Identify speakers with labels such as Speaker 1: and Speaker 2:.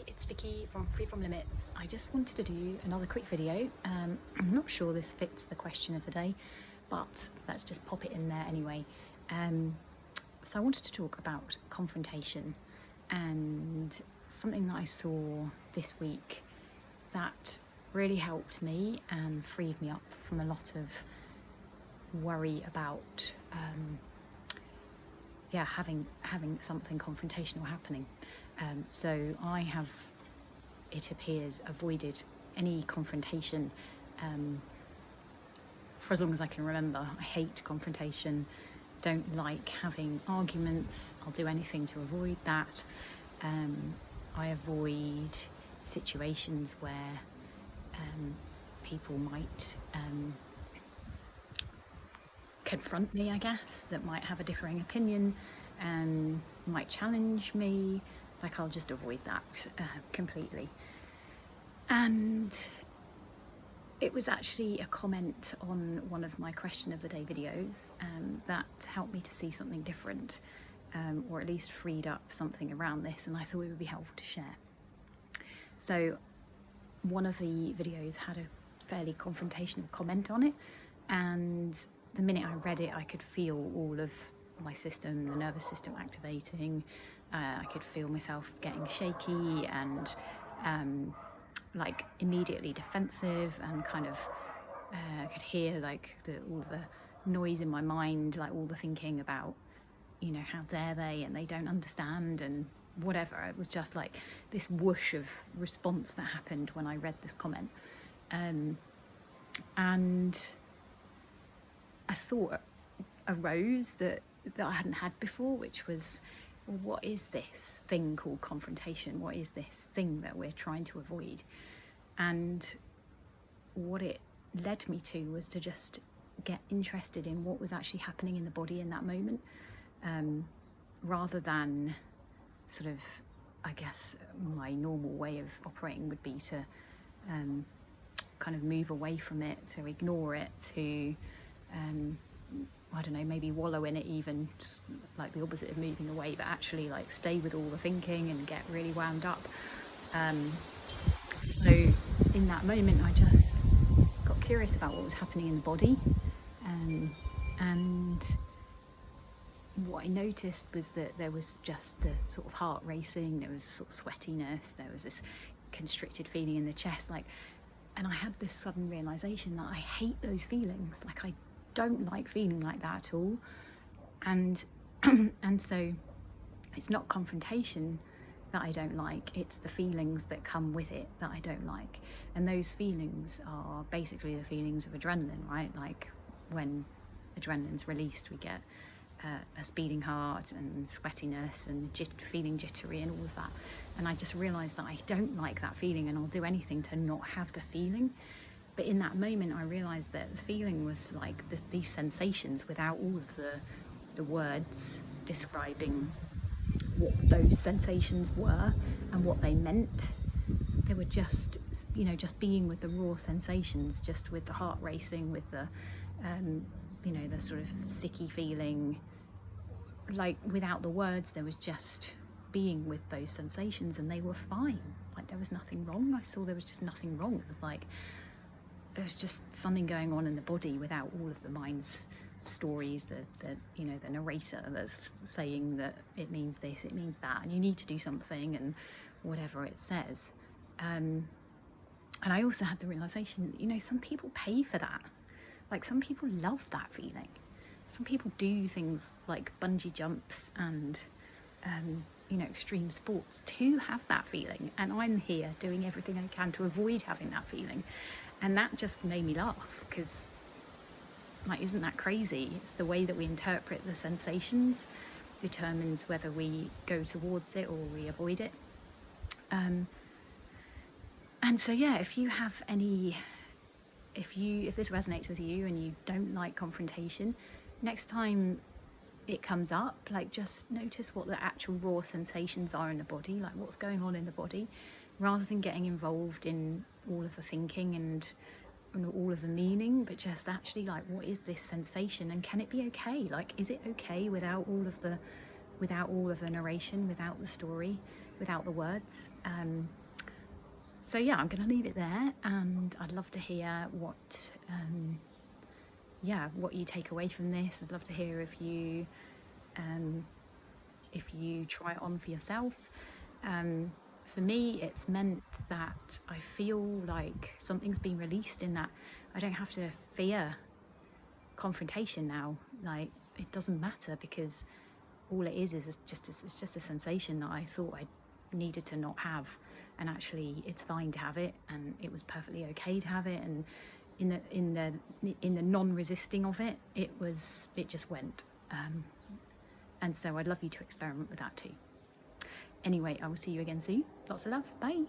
Speaker 1: it's Vicky from Free From Limits. I just wanted to do another quick video. I'm not sure this fits the question of the day, but let's just pop it in there anyway. So I wanted to talk about confrontation and something that I saw this week that really helped me and freed me up from a lot of worry about having something confrontational happening. So I have, it appears, avoided any confrontation for as long as I can remember. I hate confrontation, don't like having arguments. I'll do anything to avoid that. I avoid situations where people might confront me, I guess, that might have a differing opinion and might challenge me. Like, I'll just avoid that completely. And it was actually a comment on one of my question of the day videos that helped me to see something different, or at least freed up something around this, and I thought it would be helpful to share. So one of the videos had a fairly confrontational comment on it, and the minute I read it, I could feel all of my system, the nervous system activating. I could feel myself getting shaky and like immediately defensive, and kind of I could hear like all the noise in my mind, like all the thinking about, you know, how dare they, and they don't understand, and whatever. It was just like this whoosh of response that happened when I read this comment, and a thought arose that I hadn't had before, which was, well, what is this thing called confrontation? What is this thing that we're trying to avoid? And what it led me to was to just get interested in what was actually happening in the body in that moment, rather than sort of, I guess, my normal way of operating would be to kind of move away from it, to ignore it, to I don't know, maybe wallow in it, even like the opposite of moving away, but actually like stay with all the thinking and get really wound up. So in that moment, I just got curious about what was happening in the body, and what I noticed was that there was just a sort of heart racing, there was a sort of sweatiness, there was this constricted feeling in the chest, like, and I had this sudden realization that I hate those feelings. Like, I don't like feeling like that at all, and so it's not confrontation that I don't like, it's the feelings that come with it that I don't like. And those feelings are basically the feelings of adrenaline, right? Like, when adrenaline's released, we get a speeding heart and sweatiness and feeling jittery and all of that. And I just realized that I don't like that feeling, and I'll do anything to not have the feeling. But in that moment, I realised that the feeling was like these sensations without all of the words describing what those sensations were and what they meant. They were just, you know, just being with the raw sensations, just with the heart racing, with the, you know, the sort of sicky feeling. Like, without the words, there was just being with those sensations, and they were fine. Like, there was nothing wrong. I saw there was just nothing wrong. It was like, there was just something going on in the body without all of the mind's stories, the you know, the narrator that's saying that it means this, it means that, and you need to do something, and whatever it says. And I also had the realization that, you know, some people pay for that. Like, some people love that feeling. Some people do things like bungee jumps and you know, extreme sports to have that feeling, and I'm here doing everything I can to avoid having that feeling. And that just made me laugh, because, like, isn't that crazy? It's the way that we interpret the sensations determines whether we go towards it or we avoid it. And so, yeah, if you have any, if this resonates with you and you don't like confrontation, next time it comes up, like, just notice what the actual raw sensations are in the body, like what's going on in the body, rather than getting involved in all of the thinking and all of the meaning, but just actually, like, what is this sensation, and can it be okay? Like, is it okay without all of the narration, without the story? without the words. So yeah, I'm going to leave it there, and I'd love to hear what you take away from this. I'd love to hear if you try it on for yourself. For me, it's meant that I feel like something's been released, in that I don't have to fear confrontation now. Like, it doesn't matter, because all it is just a sensation that I thought I needed to not have, and actually it's fine to have it, and it was perfectly okay to have it, and in the non-resisting of it, it just went. And so I'd love you to experiment with that too. Anyway, I will see you again soon. Lots of love. Bye.